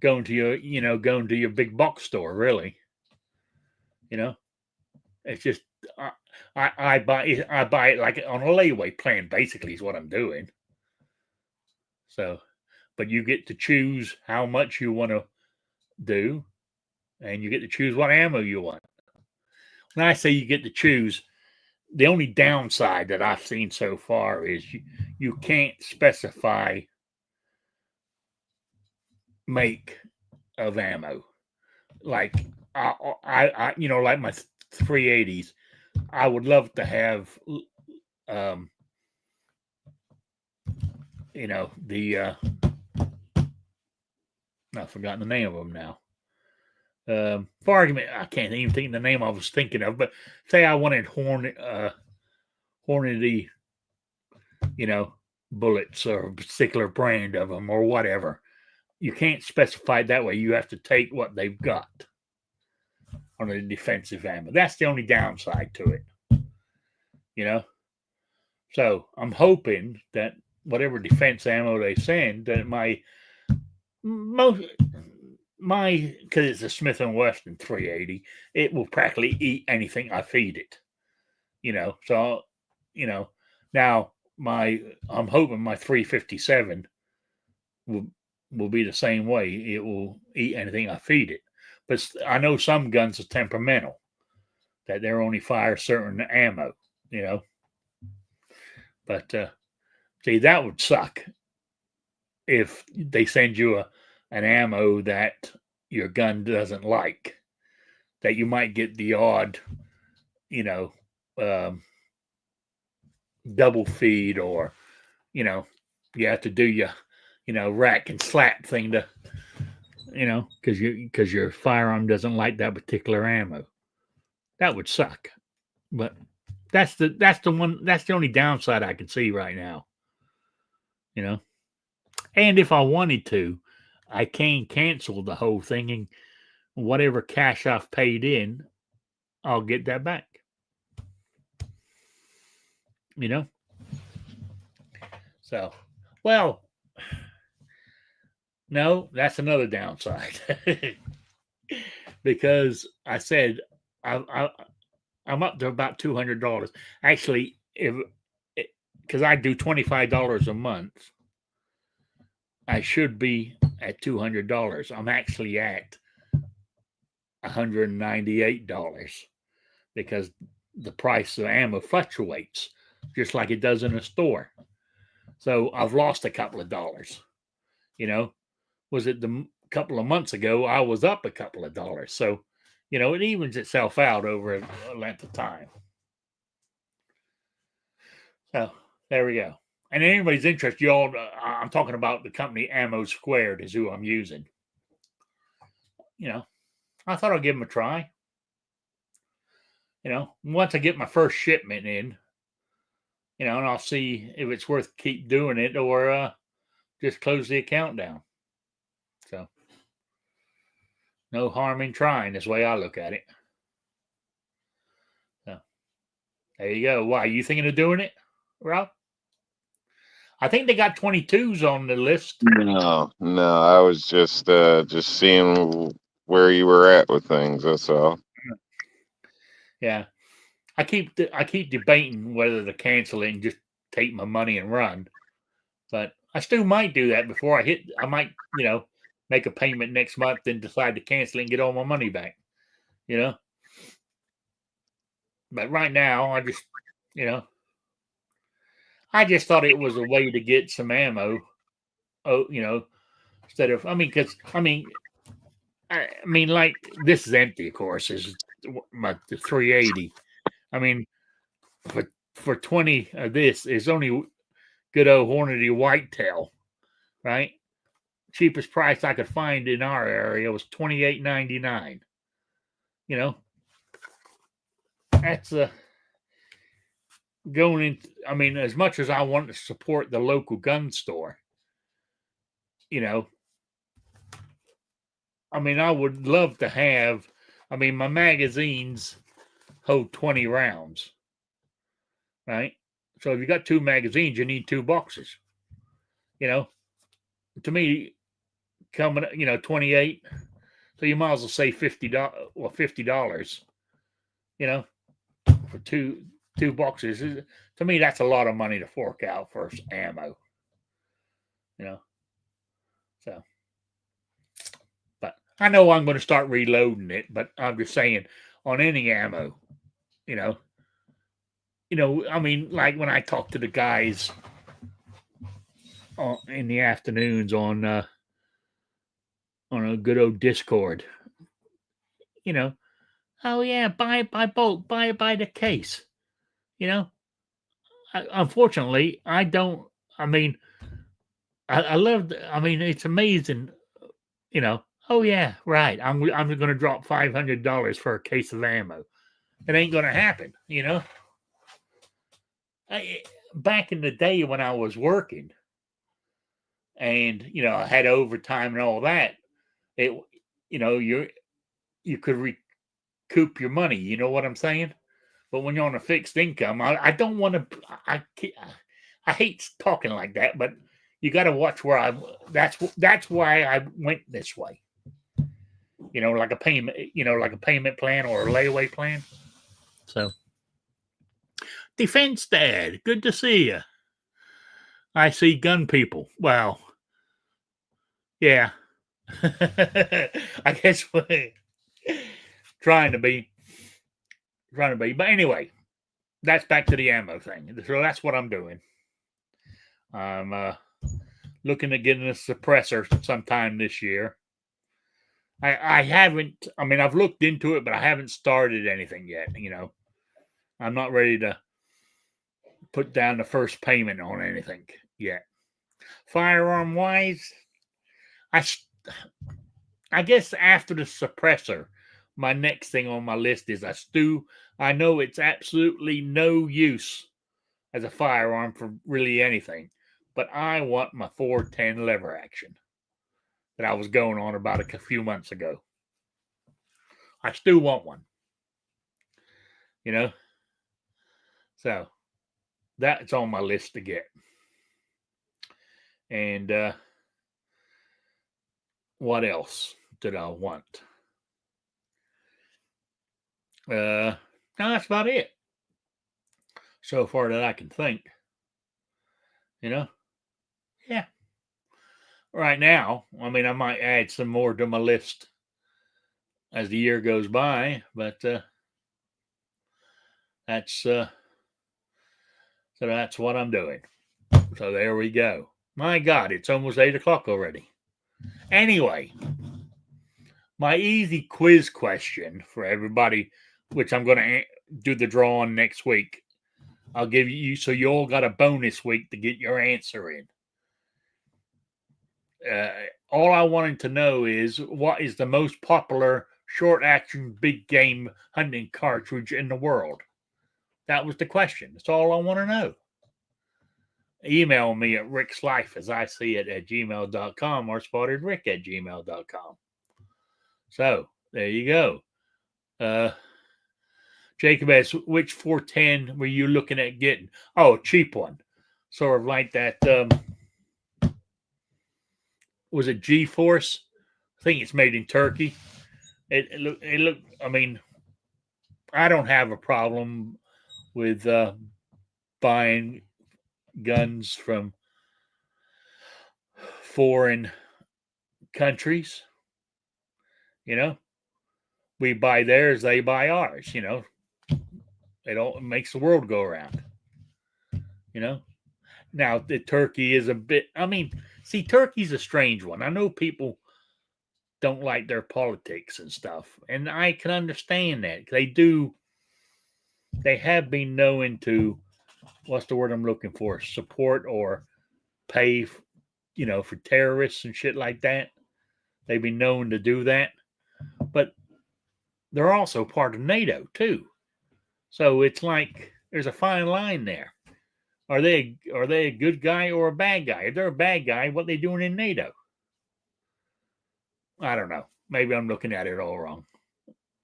going to your big box store, really. It's just I buy it like on a layaway plan. Basically, is what I'm doing. So, but you get to choose how much you want to do, and you get to choose what ammo you want. When I say you get to choose, the only downside that I've seen so far is you can't specify make of ammo. Like I like my 380s, I would love to have I've forgotten the name of them now. For argument, I can't even think of the name I was thinking of, but say I wanted Hornady, bullets or a particular brand of them or whatever. You can't specify it that way. You have to take what they've got on the defensive ammo. That's the only downside to it. So I'm hoping that whatever defense ammo they send, that because it's a Smith & Wesson 380, it will practically eat anything I feed it. So, now I'm hoping my 357 will be the same way. It will eat anything I feed it. But I know some guns are temperamental, that they're only fire certain ammo, you know. But see, that would suck if they send you an ammo that your gun doesn't like, that you might get the odd, you know, double feed, or, you know, you have to do your, you know, rack and slap thing to, you know, because your firearm doesn't like that particular ammo. That would suck. But that's the only downside I can see right now. You know, and if I wanted to, I can cancel the whole thing, and whatever cash I've paid in, I'll get that back. You know? So, well, no, that's another downside. Because I said I'm up to about $200. Actually, because I do $25 a month, I should be at $200. I'm actually at $198 because the price of ammo fluctuates just like it does in a store. So I've lost a couple of dollars. You know, was it the couple of months ago I was up a couple of dollars? So, you know, it evens itself out over a length of time. So there we go. And if anybody's interested, y'all, I'm talking about the company Ammo Squared is who I'm using. You know, I thought I'd give them a try. You know, once I get my first shipment in, you know, and I'll see if it's worth keep doing it or just close the account down. So, no harm in trying, is the way I look at it. So, there you go. Why, you thinking of doing it, Rob? I think they got 22s on the list. No, I was just seeing where you were at with things. That's all. Yeah, I keep debating whether to cancel it and just take my money and run, but I still might do that before I might, you know, make a payment next month, then decide to cancel it and get all my money back. You know, but right now I just, you know, I just thought it was a way to get some ammo. Oh, you know, instead of, I mean, like, this is empty, of course. This is my 380. I mean, for 20 of this is only good old Hornady Whitetail, right? Cheapest price I could find in our area was $28.99. You know, that's going in. I mean, as much as I want to support the local gun store, you know, I mean, I would love to have. I mean, my magazines hold 20 rounds, right? So if you got 2 magazines, you need 2 boxes. You know, to me, coming, you know, 28. So you might as well say $50. Well, $50. You know, for two boxes. To me, that's a lot of money to fork out for ammo. You know, so. But I know I'm going to start reloading it. But I'm just saying, on any ammo, you know, I mean, like when I talk to the guys in the afternoons on a good old Discord, you know, oh yeah, buy bulk, buy the case. You know, unfortunately, I don't. I mean, I love. I mean, it's amazing. You know, oh yeah, right. I'm going to drop $500 for a case of ammo. It ain't going to happen. You know. Back in the day when I was working, and you know, I had overtime and all that, it, you know, you could recoup your money. You know what I'm saying? But when you're on a fixed income, I don't want to. I hate talking like that, but you got to watch where I. That's why I went this way. You know, like a payment. You know, like a payment plan or a layaway plan. So, Defense Dad, good to see you. I see gun people. Well, yeah. I guess we're trying to be. But anyway, that's back to the ammo thing. So that's what I'm doing. I'm looking at getting a suppressor sometime this year. I haven't. I mean, I've looked into it, but I haven't started anything yet. You know, I'm not ready to put down the first payment on anything yet. Firearm wise, I guess after the suppressor, my next thing on my list is I know it's absolutely no use as a firearm for really anything, but I want my 410 lever action that I was going on about a few months ago. I still want one, you know? So that's on my list to get. And what else did I want? No, that's about it so far that I can think. You know? Yeah. Right now, I mean, I might add some more to my list as the year goes by, but so that's what I'm doing. So there we go. My God, it's almost 8:00 already. Anyway, my easy quiz question for everybody, which I'm going to do the draw on next week. I'll give you, so you all got a bonus week to get your answer in. All I wanted to know is what is the most popular short action big game hunting cartridge in the world? That was the question. That's all I want to know. Email me at rickslife@gmail.com or spottedrick@gmail.com. So there you go. Jacob asks, which 410 were you looking at getting? Oh, cheap one. Sort of like that. Was it G-Force? I think it's made in Turkey. It looked. I mean, I don't have a problem with buying guns from foreign countries. You know, we buy theirs, they buy ours. You know, it makes the world go around. You know, now the Turkey is a bit. I mean, see, Turkey's a strange one. I know people don't like their politics and stuff, and I can understand that. They have been known to, what's the word I'm looking for, support or pay, for terrorists and shit like that. They've been known to do that, but they're also part of NATO too. So it's like there's a fine line there. Are they a good guy or a bad guy? If they're a bad guy, what are they doing in NATO? I don't know. Maybe I'm looking at it all wrong.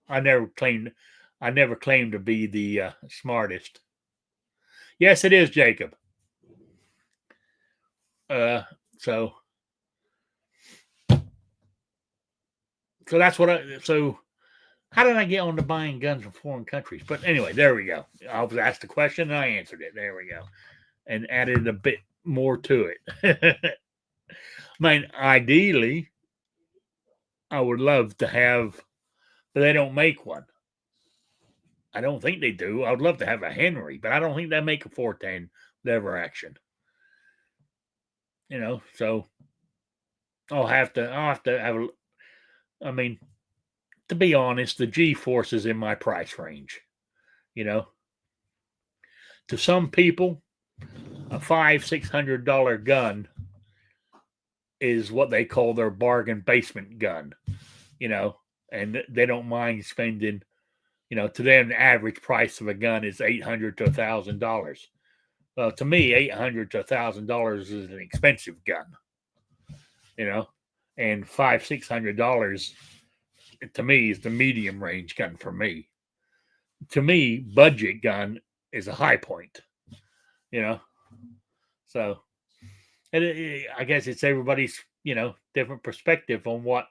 I never claimed to be the smartest. Yes, it is, Jacob. So that's what so how did I get on to buying guns from foreign countries? But anyway, there we go. I was asked the question and I answered it. There we go. And added a bit more to it. I mean, ideally, I would love to have, but they don't make one. I don't think they do. I would love to have a Henry, but I don't think they make a 410 lever action. So I'll have to have I mean, to be honest, the G-Force is in my price range. To some people, a $500-$600 gun is what they call their bargain basement gun. And they don't mind spending. To them, the average price of a gun is $800 to $1,000. Well, to me, $800 to $1,000 is an expensive gun. And $500-$600 to me is the medium range gun for me. To me, budget gun is a high point. So, I guess it's everybody's different perspective on what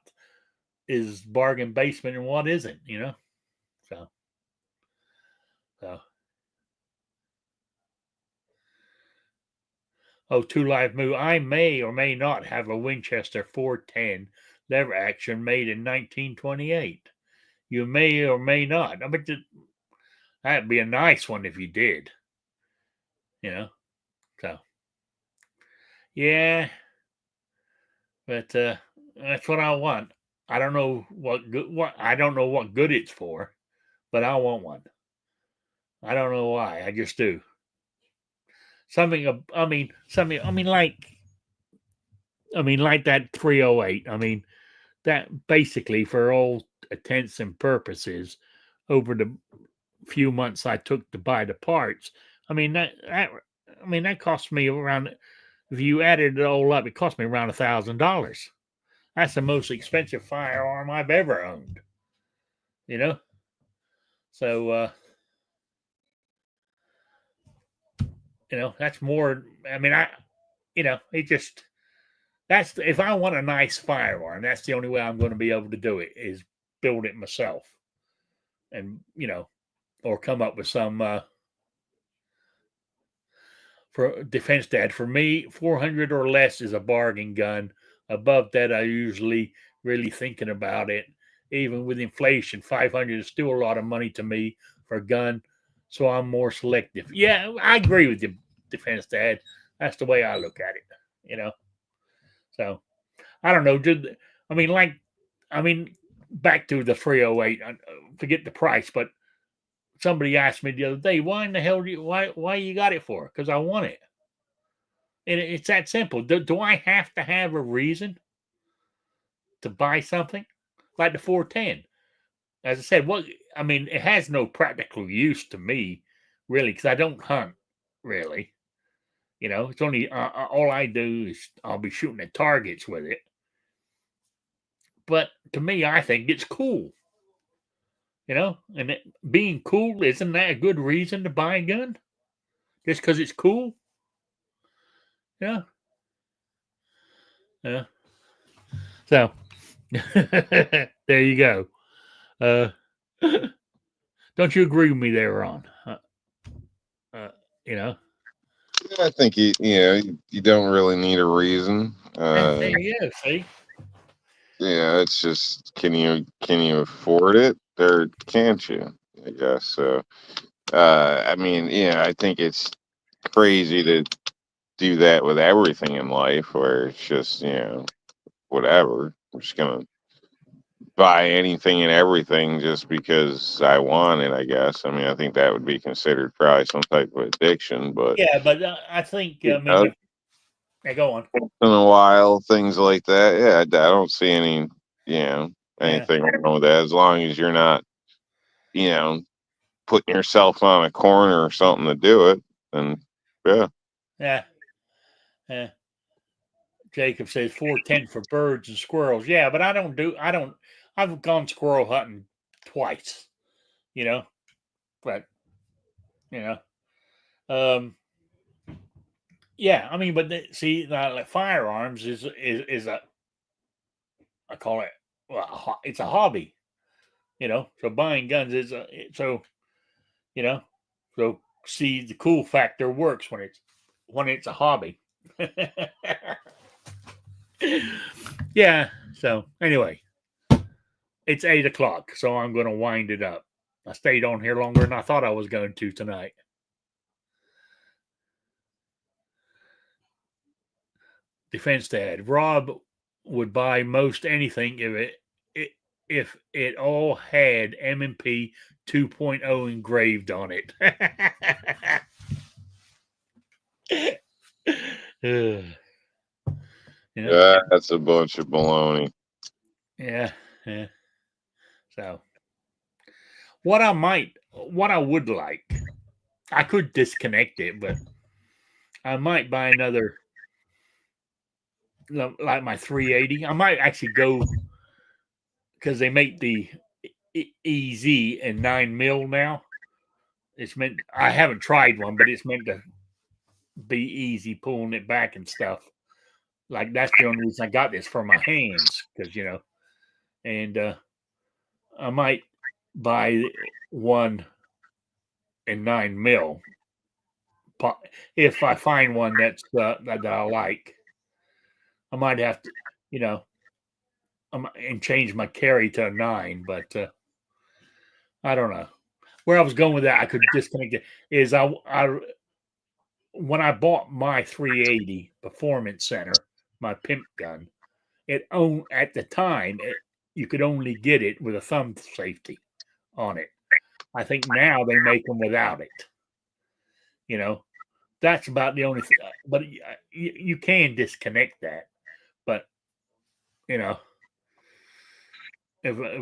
is bargain basement and what isn't. So. Oh, Two Live Moo. I may or may not have a Winchester 410 lever action made in 1928. You may or may not. I mean, that'd be a nice one if you did. You know, so yeah, but that's what I want. I don't know what I don't know what good it's for, but I want one. I don't know why. I just do. Something. Like that 308. I mean, that basically, for all intents and purposes, over the few months I took to buy the parts, that cost me around. If you added it all up, it cost me around $1,000. That's the most expensive firearm I've ever owned. You know, so that's more. It just that's if I want a nice firearm, that's the only way I'm going to be able to do it is build it myself, and or come up with some for Defense Dad. For me, 400 or less is a bargain gun. Above that, I usually really thinking about it. Even with inflation, 500 is still a lot of money to me for a gun. So I'm more selective. Yeah, I agree with you, Defense Dad. That's the way I look at it. So I don't know. Back to the 308. Forget the price, but somebody asked me the other day, why in the hell why you got it for? Because I want it. And it's that simple. Do I have to have a reason to buy something like the 410? As I said, it has no practical use to me, really, because I don't hunt, really. It's only all I do is I'll be shooting at targets with it. But to me, I think it's cool. And being cool, isn't that a good reason to buy a gun? Just because it's cool? Yeah. Yeah. So there you go. Don't you agree with me there, Ron? You know. I think you don't really need a reason. There you go. See. Yeah, it's just can you afford it or can't you? I guess so. I think it's crazy to do that with everything in life, where it's just whatever. I'm just gonna buy anything and everything just because I want it. I guess. I think that would be considered probably some type of addiction, but Yeah, but I think go on. once in a while, things like that. Yeah, I don't see anything wrong with that as long as you're not, you know, putting yourself on a corner or something to do it. And yeah, Yeah. Yeah. Jacob says 410 for birds and squirrels. Yeah, but I've gone squirrel hunting twice, you know, but you know, um, yeah, like firearms is a, I call it, it's a hobby, so buying guns you know, so see the cool factor works when it's a hobby. Yeah. So anyway, it's 8 o'clock, so I'm going to wind it up. I stayed on here longer than I thought I was going to tonight. Defense Dad, Rob would buy most anything if it all had M&P 2.0 engraved on it. that's a bunch of baloney. Yeah. So, what I would like, I could disconnect it, but I might buy another, like my 380. I might actually go because they make the EZ in 9mm now. I haven't tried one, but it's meant to be easy pulling it back and stuff. Like that's the only reason I got this for my hands, because and I might buy one in 9mm, if I find one that I like, I might have to, and change my carry to a 9. But I don't know where I was going with that. I could disconnect it. Is I when I bought my 380 Performance Center, my pimp gun, at the time you could only get it with a thumb safety on it. I think now they make them without it. That's about the only thing. But you can disconnect that. But if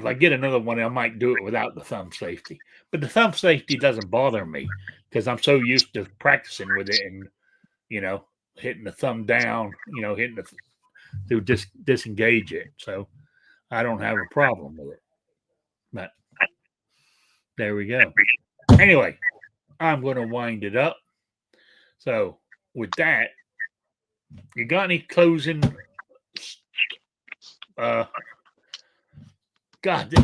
I get another one, I might do it without the thumb safety. But the thumb safety doesn't bother me because I'm so used to practicing with it and hitting the thumb down, hitting to disengage it. So I don't have a problem with it. But there we go. Anyway, I'm going to wind it up. So with that, you got any closing? God,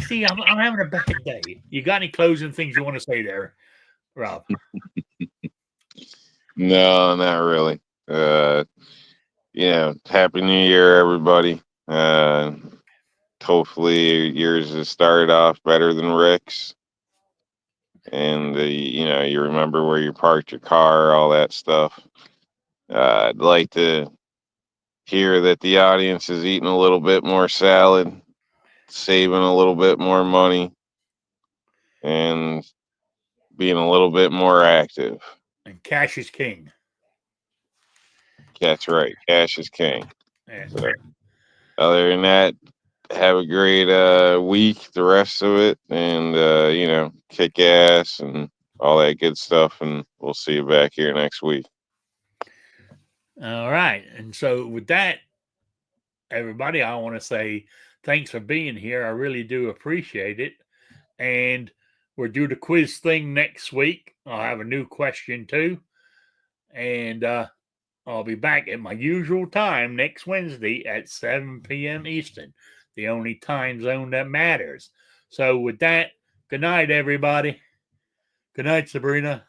see, I'm having a bad day. You got any closing things you want to say there, Rob? No, not really. Happy New Year, everybody. Hopefully yours has started off better than Rick's. And, you remember where you parked your car, all that stuff. I'd like to hear that the audience is eating a little bit more salad, saving a little bit more money, and being a little bit more active. And cash is king. That's right. Cash is king. Yeah. So, other than that, have a great week, the rest of it, and, kick ass and all that good stuff. And we'll see you back here next week. All right. And so with that, everybody, I want to say thanks for being here. I really do appreciate it. And we're due the quiz thing next week. I'll have a new question too. And I'll be back at my usual time next Wednesday at 7 p.m. Eastern, the only time zone that matters. So with that, good night, everybody. Good night, Sabrina.